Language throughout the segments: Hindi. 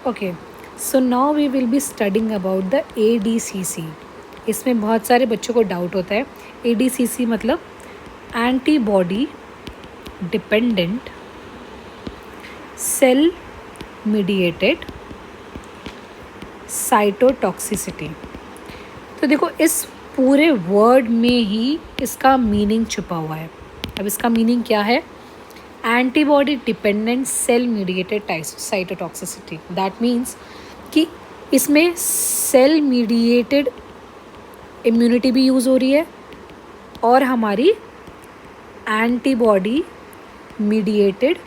Okay, so now we will be studying about the ADCC। इसमें बहुत सारे बच्चों को डाउट होता है। ADCC मतलब antibody dependent cell mediated cytotoxicity. तो देखो, इस पूरे वर्ड में ही इसका मीनिंग छुपा हुआ है। अब इसका मीनिंग क्या है? Antibody dependent cell mediated cytotoxicity. That means कि इसमें सेल मीडिएटेड इम्यूनिटी भी यूज़ हो रही है और हमारी एंटीबॉडी मीडिएटेड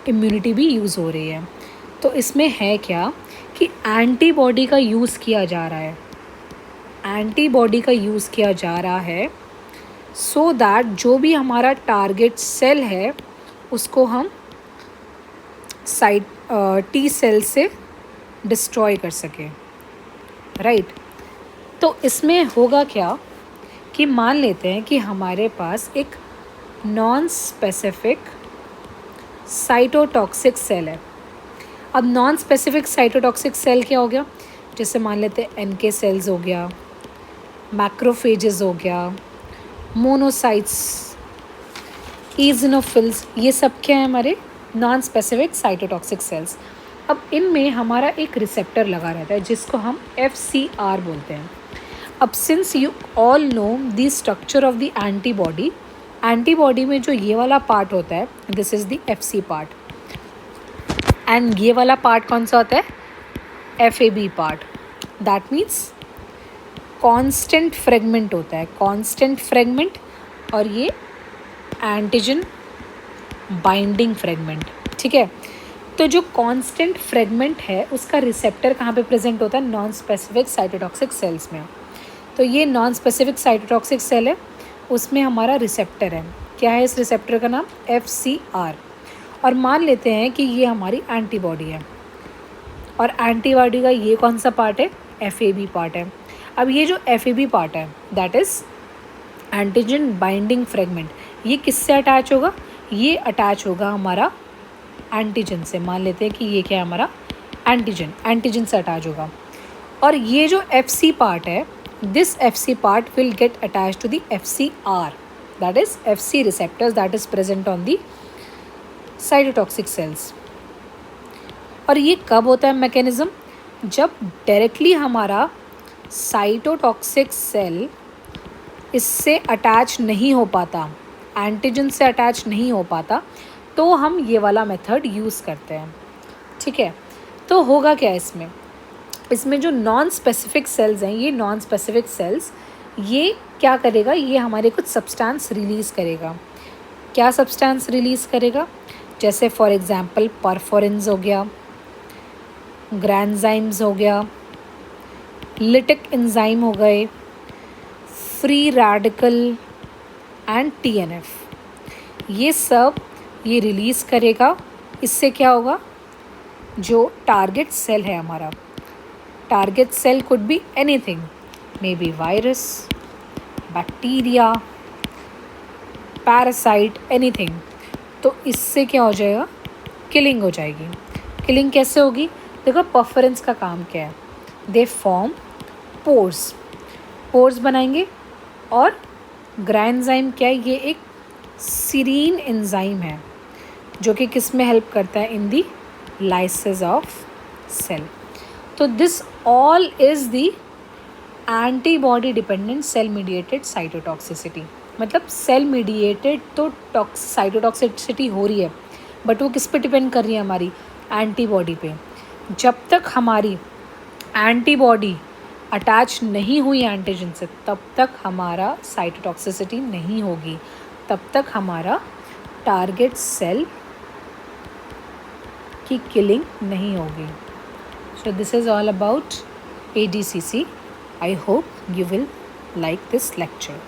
इम्यूनिटी भी यूज़ हो रही है। तो इसमें है क्या कि एंटीबॉडी का यूज़ किया जा रहा है, एंटीबॉडी का यूज़ किया जा रहा है सो दैट जो भी हमारा टारगेट सेल है उसको हम T सेल से डिस्ट्रॉय कर सकें, राइट। तो इसमें होगा क्या कि मान लेते हैं कि हमारे पास एक नॉन स्पेसिफिक साइटोटॉक्सिक सेल है। अब नॉन स्पेसिफिक साइटोटॉक्सिक सेल क्या हो गया? जैसे मान लेते हैं NK सेल्स हो गया, मैक्रोफेजेस हो गया, मोनोसाइट्स, ईजिनोफिल्स, ये सब क्या है? हमारे नॉन स्पेसिफिक साइटोटॉक्सिक सेल्स। अब इनमें हमारा एक रिसेप्टर लगा रहता है जिसको हम FCR बोलते हैं। अब since you all know the structure of the antibody, antibody में जो ये वाला पार्ट होता है this is the FC part, and ये वाला पार्ट कौन सा होता है? FAB part. That means constant fragment होता है, कांस्टेंट फ्रेगमेंट, और ये एंटीजन बाइंडिंग फ्रेगमेंट, ठीक है। तो जो कांस्टेंट फ्रेगमेंट है उसका रिसेप्टर कहाँ पे प्रेजेंट होता है? नॉन स्पेसिफिक साइटोटॉक्सिक सेल्स में। तो ये नॉन स्पेसिफिक साइटोटॉक्सिक सेल है, उसमें हमारा रिसेप्टर है। क्या है इस रिसेप्टर का नाम? FCR। और मान लेते हैं कि ये हमारी एंटीबॉडी है, और एंटीबॉडी का ये कौन सा पार्ट है? FAB पार्ट है। अब ये जो FAB पार्ट है that is antigen binding fragment, ये किससे अटैच होगा? ये अटैच होगा हमारा एंटीजन से। मान लेते हैं कि ये क्या है? हमारा एंटीजन से अटैच होगा। और ये जो FC पार्ट है, this FC part will get attach to the FCR, that is FC receptors that is present on the cytotoxic cells. और ये कब होता है मैकेनिज्म? जब डायरेक्टली हमारा साइटोटॉक्सिक सेल इससे अटैच नहीं हो पाता, एंटीजन से अटैच नहीं हो पाता, तो हम ये वाला मेथड यूज़ करते हैं, ठीक है। तो होगा क्या इसमें जो नॉन स्पेसिफिक सेल्स हैं, ये नॉन स्पेसिफिक सेल्स ये क्या करेगा? ये हमारे कुछ सब्सटेंस रिलीज़ करेगा। क्या सब्सटेंस रिलीज़ करेगा? जैसे फॉर एग्जांपल परफोरिन्स हो गया, ग्रैंजाइम्स हो गया, लिटिक एंजाइम हो गए, फ्री रेडिकल एंड TNF, ये सब ये रिलीज़ करेगा। इससे क्या होगा? जो टारगेट सेल है हमारा, target cell could be anything, maybe virus, bacteria, parasite, anything. तो इससे क्या हो जाएगा? किलिंग हो जाएगी। किलिंग कैसे होगी? देखो, परफोरेंस का काम क्या है? दे फॉर्म पोर्स बनाएंगे। और ग्रैंजाइम क्या है? ये एक सीरीन एंजाइम है जो कि किस में हेल्प करता है? In the lysis of cell. तो this all is the antibody dependent cell mediated cytotoxicity. मतलब सेल मीडिएटेड तो साइटोटॉक्सिसिटी हो रही है, बट वो किस पे डिपेंड कर रही है? हमारी एंटीबॉडी पे। जब तक हमारी एंटीबॉडी अटैच नहीं हुई एंटीजन से, तब तक हमारा साइटोटॉक्सिसिटी नहीं होगी, तब तक हमारा टारगेट सेल की किलिंग नहीं होगी। So this is all about ADCC. I hope you will like this lecture.